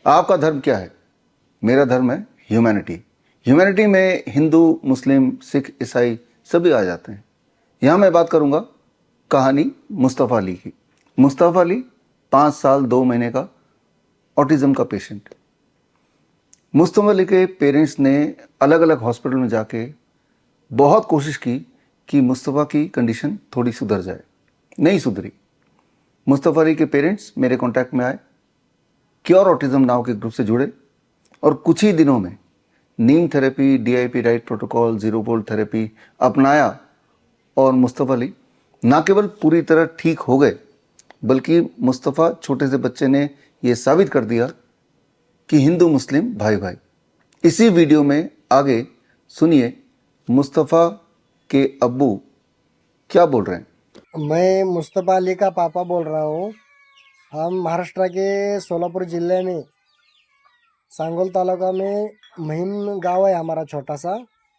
आपका धर्म क्या है? मेरा धर्म है ह्यूमैनिटी। ह्यूमैनिटी में हिंदू, मुस्लिम, सिख, ईसाई सभी आ जाते हैं। यहाँ मैं बात करूँगा कहानी मुस्तफ़ा अली की। मुस्तफ़ा अली 5 साल 2 महीने का ऑटिज़म का पेशेंट। मुस्तफ़ा अली के पेरेंट्स ने अलग अलग हॉस्पिटल में जाके बहुत कोशिश की कि मुस्तफ़ा की कंडीशन थोड़ी सुधर जाए, नहीं सुधरी। मुस्तफ़ा अली के पेरेंट्स मेरे कांटेक्ट में आए, क्योर ऑटिज़म नाव के ग्रुप से जुड़े और कुछ ही दिनों में नीम therapy, DIP right protocol, zero volt therapy अपनाया और मुस्तफ़ा अली ना केवल पूरी तरह ठीक हो गए, बल्कि मुस्तफ़ा छोटे से बच्चे ने यह साबित कर दिया कि हिंदू मुस्लिम भाई भाई। इसी वीडियो में आगे सुनिए मुस्तफ़ा के अब्बू क्या बोल रहे हैं। मैं मुस्तफ़ा अली का पापा बोल रहा हूँ। हम महाराष्ट्र के सोलापुर जिले में सांगोल तालुका में महिम गांव है हमारा छोटा सा।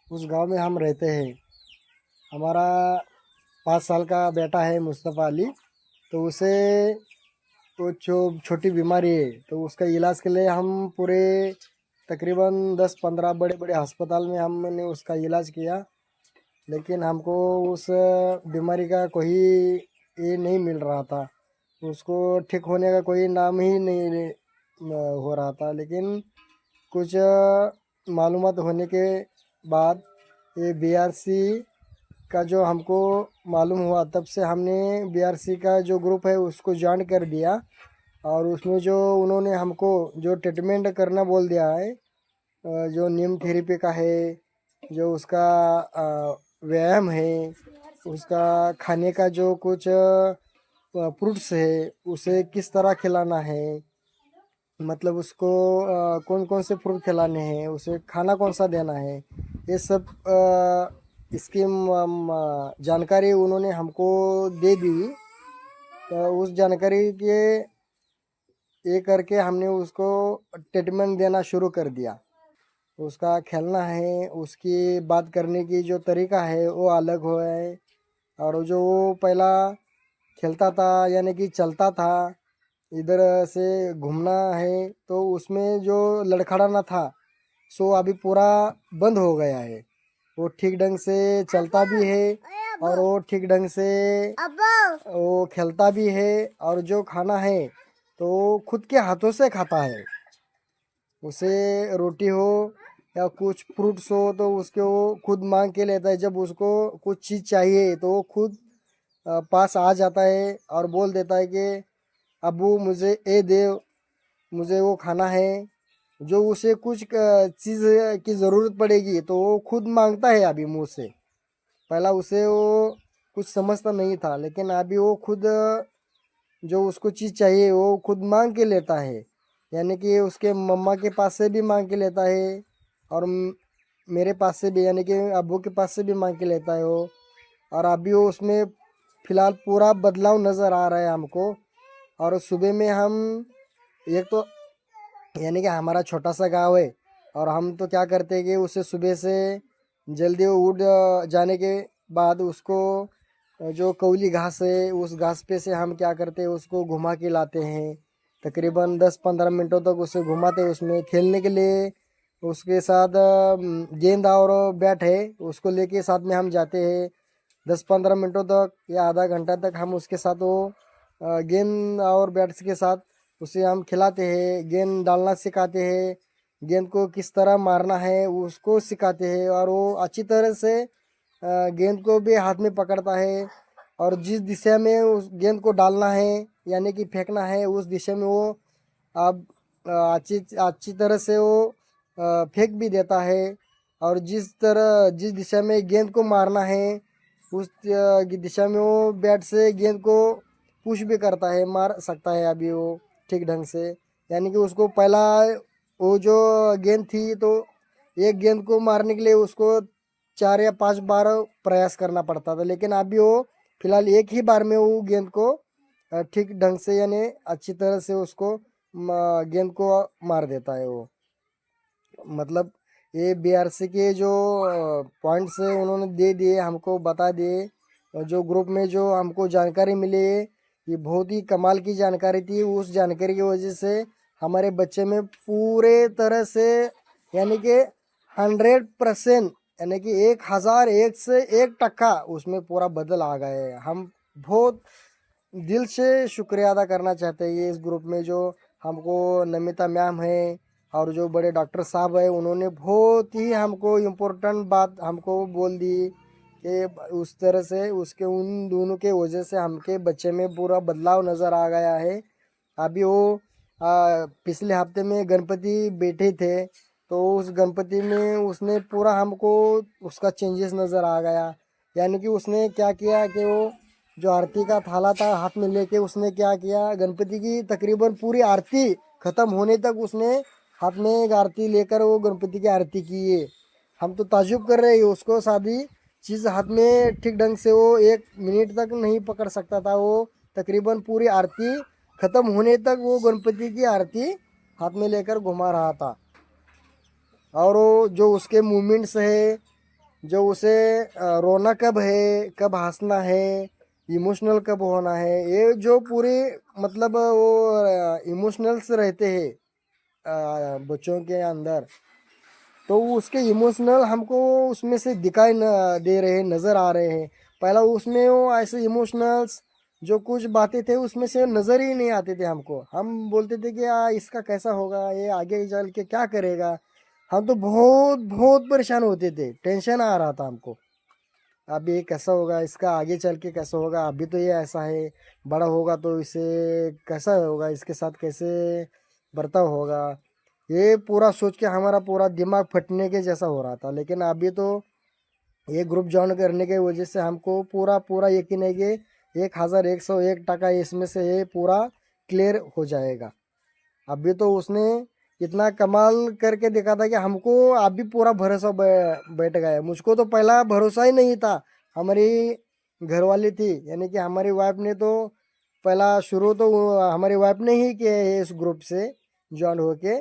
उस गांव में हम रहते हैं। हमारा 5 साल का बेटा है मुस्तफ़ा अली। तो उसे तो छोटी बीमारी है, तो उसका इलाज के लिए हम पूरे तकरीबन 10-15 बड़े बड़े अस्पताल में हमने उसका इलाज किया, लेकिन हमको उस बीमारी का कोई ये नहीं मिल रहा था। उसको ठीक होने का कोई नाम ही नहीं हो रहा था। लेकिन कुछ मालूमात होने के बाद ये बीआरसी का जो हमको मालूम हुआ, तब से हमने बीआरसी का जो ग्रुप है उसको ज्वाइन कर दिया। और उसमें जो उन्होंने हमको जो ट्रीटमेंट करना बोल दिया है, जो नीम थेरेपी का है, जो उसका व्यायाम है, उसका खाने का जो कुछ फ्रूट्स है उसे किस तरह खिलाना है, मतलब उसको कौन कौन से फ्रूट खिलाने हैं, उसे खाना कौन सा देना है, ये सब इसकी जानकारी उन्होंने हमको दे दी। तो उस जानकारी के ये करके हमने उसको ट्रीटमेंट देना शुरू कर दिया। उसका खेलना है, उसकी बात करने की जो तरीका है वो अलग हुआ है। और जो वो पहला खेलता था यानी कि चलता था, इधर से घूमना है, तो उसमें जो लड़खड़ाना था सो अभी पूरा बंद हो गया है। वो ठीक ढंग से चलता भी है और वो ठीक ढंग से वो खेलता भी है। और जो खाना है तो वो खुद के हाथों से खाता है। उसे रोटी हो या कुछ फ्रूट्स हो तो उसके वो खुद मांग के लेता है। जब उसको कुछ चीज़ चाहिए तो वो खुद पास आ जाता है और बोल देता है कि अबू मुझे ये दे, मुझे वो खाना है। जो उसे कुछ चीज़ की ज़रूरत पड़ेगी तो वो खुद मांगता है अभी मुँह से। पहला उसे वो कुछ समझता नहीं था, लेकिन अभी वो खुद जो उसको चीज़ चाहिए वो खुद मांग के लेता है। यानी कि उसके मम्मा के पास से भी मांग के लेता है और मेरे पास से भी, यानी कि अब्बू के पास से भी मांग के लेता है वो। और अभी वो उसमें फ़िलहाल पूरा बदलाव नज़र आ रहा है हमको। और सुबह में हम एक तो यानी कि हमारा छोटा सा गांव है, और हम तो क्या करते हैं कि उसे सुबह से जल्दी उठ जाने के बाद उसको जो कौली घास है उस घास पे से हम क्या करते हैं, उसको घुमा के लाते हैं। तकरीबन 10-15 मिनटों तक उसे घुमाते हैं उसमें खेलने के लिए। उसके साथ गेंद और बैट है, उसको लेके साथ में हम जाते हैं। 10-15 मिनटों तक या आधा घंटा तक हम उसके साथ वो गेंद और बैट्स के साथ उसे हम खिलाते हैं। गेंद डालना सिखाते हैं, गेंद को किस तरह मारना है उसको सिखाते हैं। और वो अच्छी तरह से गेंद को भी हाथ में पकड़ता है, और जिस दिशा में उस गेंद को डालना है यानी कि फेंकना है उस दिशा में वो अब अच्छी अच्छी तरह से वो फेंक भी देता है। और जिस दिशा में गेंद को मारना है उस दिशा में वो बैट से गेंद को पुश भी करता है, मार सकता है अभी वो ठीक ढंग से। यानी कि उसको पहला वो जो गेंद थी तो एक गेंद को मारने के लिए उसको 4 या 5 बार प्रयास करना पड़ता था, लेकिन अभी वो फिलहाल एक ही बार में वो गेंद को ठीक ढंग से यानी अच्छी तरह से उसको गेंद को मार देता है वो। मतलब ये बीआरसी के जो पॉइंट्स उन्होंने दे दिए, हमको बता दिए। और जो ग्रुप में जो हमको जानकारी मिली है, ये बहुत ही कमाल की जानकारी थी। उस जानकारी की वजह से हमारे बच्चे में पूरे तरह से यानी कि 100% यानी कि 1001 से 1% उसमें पूरा बदल आ गए हैं। हम बहुत दिल से शुक्रिया अदा करना चाहते हैं ये इस ग्रुप में जो हमको नमिता मैम है और जो बड़े डॉक्टर साहब है, उन्होंने बहुत ही हमको इम्पोर्टेंट बात हमको बोल दी कि उस तरह से उसके उन दोनों के वजह से हमके बच्चे में पूरा बदलाव नज़र आ गया है। अभी वो पिछले हफ्ते में गणपति बैठे थे तो उस गणपति में उसने पूरा हमको उसका चेंजेस नज़र आ गया। यानी कि उसने क्या किया कि वो जो आरती का थाला था हाथ में लेके उसने क्या किया, गणपति की तकरीबन पूरी आरती खत्म होने तक उसने हाथ में एक आरती लेकर वो गणपति की आरती की है। हम तो ताजुब कर रहे हैं, उसको सादी चीज़ हाथ में ठीक ढंग से वो 1 मिनट तक नहीं पकड़ सकता था। वो तकरीबन पूरी आरती खत्म होने तक वो गणपति की आरती हाथ में लेकर घुमा रहा था। और वो जो उसके मूवमेंट्स है, जो उसे रोना कब है, कब हंसना है, इमोशनल कब होना है, ये जो पूरे मतलब वो इमोशनल्स रहते हैं बच्चों के अंदर, तो उसके इमोशनल हमको उसमें से दिखाई न दे रहे, नज़र आ रहे हैं। पहला उसमें वो ऐसे इमोशनल्स जो कुछ बातें थे उसमें से नज़र ही नहीं आते थे हमको। हम बोलते थे कि इसका कैसा होगा, ये आगे चल के क्या करेगा। हम तो बहुत बहुत परेशान होते थे, टेंशन आ रहा था हमको। अब ये कैसा होगा, इसका आगे चल के कैसा होगा, अभी तो ये ऐसा है, बड़ा होगा तो इसे कैसा होगा, इसके साथ कैसे बर्ताव होगा, ये पूरा सोच के हमारा पूरा दिमाग फटने के जैसा हो रहा था। लेकिन अभी तो ये ग्रुप ज्वाइन करने के वजह से हमको पूरा पूरा यकीन है कि 1101% इसमें से ये पूरा क्लियर हो जाएगा। अभी तो उसने इतना कमाल करके देखा था कि हमको अभी पूरा भरोसा बैठ गया। मुझको तो पहला भरोसा ही नहीं था। हमारी घरवाली थी यानी कि हमारी वाइफ ने तो पहला शुरू तो हमारी वाइफ ने ही किया है इस ग्रुप से ज्वाइन होके।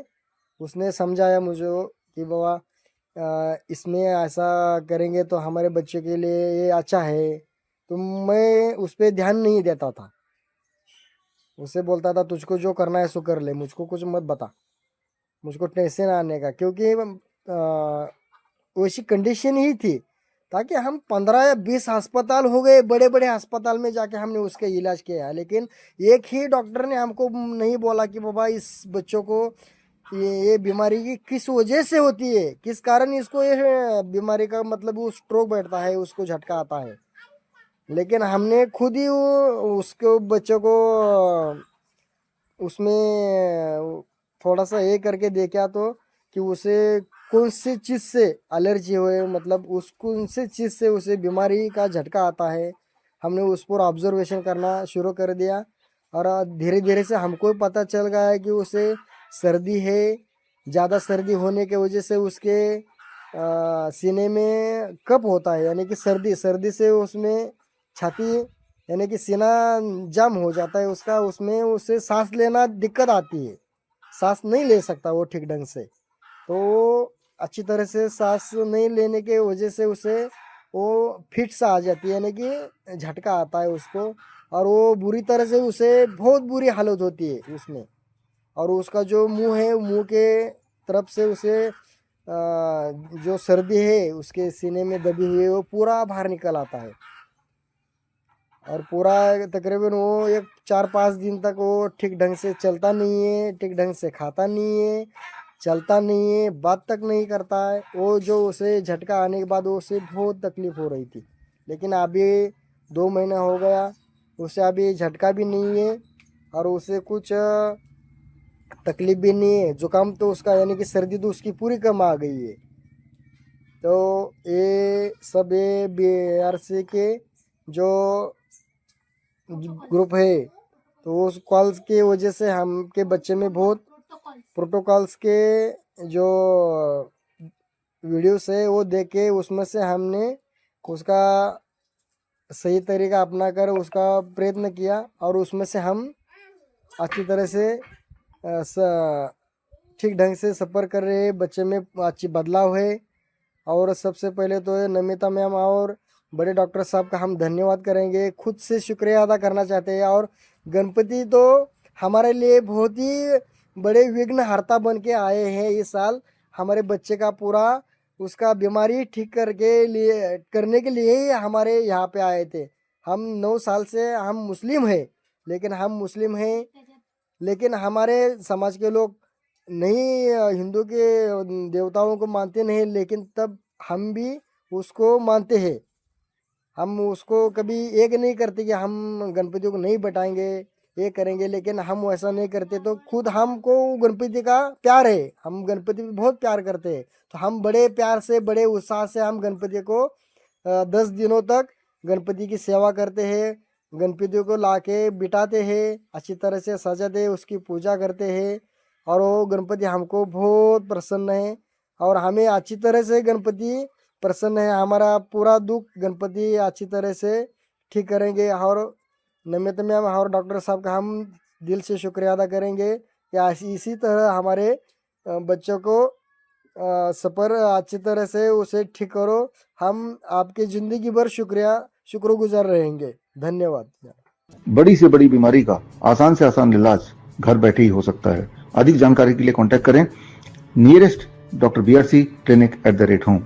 उसने समझाया मुझे कि बाबा इसमें ऐसा करेंगे तो हमारे बच्चे के लिए ये अच्छा है। तो मैं उस पर ध्यान नहीं देता था, उसे बोलता था तुझको जो करना है सो कर ले, मुझको कुछ मत बता, मुझको टेंशन आने का। क्योंकि वैसी कंडीशन ही थी ताकि हम 15 या 20 अस्पताल हो गए, बड़े बड़े अस्पताल में जाके हमने उसका इलाज किया है, लेकिन एक ही डॉक्टर ने हमको नहीं बोला कि बाबा इस बच्चों को ये बीमारी की किस वजह से होती है, किस कारण इसको ये बीमारी का मतलब वो स्ट्रोक बैठता है, उसको झटका आता है। लेकिन हमने खुद ही उसको बच्चों को उसमें थोड़ा सा ये करके देखा तो कि उसे कौन सी चीज़ से एलर्जी हुए, मतलब उस कौन सी चीज़ से उसे बीमारी का झटका आता है। हमने उस पर ऑब्जर्वेशन करना शुरू कर दिया और धीरे धीरे से हमको पता चल गया है कि उसे सर्दी है। ज़्यादा सर्दी होने की वजह से उसके सीने में कफ होता है, यानी कि सर्दी सर्दी से उसमें छाती यानी कि सीना जाम हो जाता है उसका, उसमें उसे सांस लेना दिक्कत आती है, सांस नहीं ले सकता वो ठीक ढंग से। तो अच्छी तरह से सांस नहीं लेने के वजह से उसे वो फिट सा आ जाती है, यानी कि झटका आता है उसको। और वो बुरी तरह से उसे बहुत बुरी हालत होती है उसमें। और उसका जो मुंह है, मुंह के तरफ से उसे जो सर्दी है उसके सीने में दबी हुई है वो पूरा बाहर निकल आता है। और पूरा तकरीबन वो 1 4 5 दिन तक वो ठीक ढंग से चलता नहीं है, ठीक ढंग से खाता नहीं है, चलता नहीं है, बात तक नहीं करता है। वो जो उसे झटका आने के बाद उसे बहुत तकलीफ हो रही थी। लेकिन अभी 2 महीना हो गया, उसे अभी झटका भी नहीं है और उसे कुछ तकलीफ भी नहीं है। जुकाम तो उसका यानी कि सर्दी तो उसकी पूरी कम आ गई है। तो ये सब ये BRC के जो ग्रुप है तो उस कॉल्स की वजह से हम के बच्चे में बहुत प्रोटोकॉल्स के जो वीडियोस है वो देख के उसमें से हमने उसका सही तरीका अपना कर उसका प्रयत्न किया और उसमें से हम अच्छी तरह से ठीक ढंग से सफ़र कर रहे हैं। बच्चे में अच्छी बदलाव है। और सबसे पहले तो ये नमिता मैम और बड़े डॉक्टर साहब का हम धन्यवाद करेंगे, खुद से शुक्रिया अदा करना चाहते हैं। और गणपति तो हमारे लिए बहुत ही बड़े विघ्नहर्ता बन के आए हैं इस साल। हमारे बच्चे का पूरा उसका बीमारी ठीक करने के लिए ही हमारे यहाँ पे आए थे। हम 9 साल से हम मुस्लिम हैं, लेकिन हमारे समाज के लोग नहीं हिंदू के देवताओं को मानते नहीं, लेकिन तब हम भी उसको मानते हैं। हम उसको कभी एक नहीं करते कि हम गणपति को नहीं बैठाएंगे, ये करेंगे, लेकिन हम वैसा नहीं करते। तो खुद हमको गणपति का प्यार है, हम गणपति पे बहुत प्यार करते हैं। तो हम बड़े प्यार से बड़े उत्साह से हम गणपति को 10 दिनों तक गणपति की सेवा करते हैं। गणपति को लाके बिठाते हैं, अच्छी तरह से सजाते हैं, उसकी पूजा करते हैं। और वो गणपति हमको बहुत प्रसन्न है और हमें अच्छी तरह से गणपति प्रसन्न है। हमारा पूरा दुख गणपति अच्छी तरह से ठीक करेंगे। और नमित मैम और डॉक्टर साहब का हम दिल से शुक्रिया अदा करेंगे कि इसी तरह हमारे बच्चों को सफ़र अच्छी तरह से उसे ठीक करो। हम आपके ज़िंदगी भर शुक्रगुजार रहेंगे। धन्यवाद। बड़ी से बड़ी बीमारी का आसान से आसान इलाज घर बैठे ही हो सकता है। अधिक जानकारी के लिए कांटेक्ट करें nearest doctor BRC clinic @ home.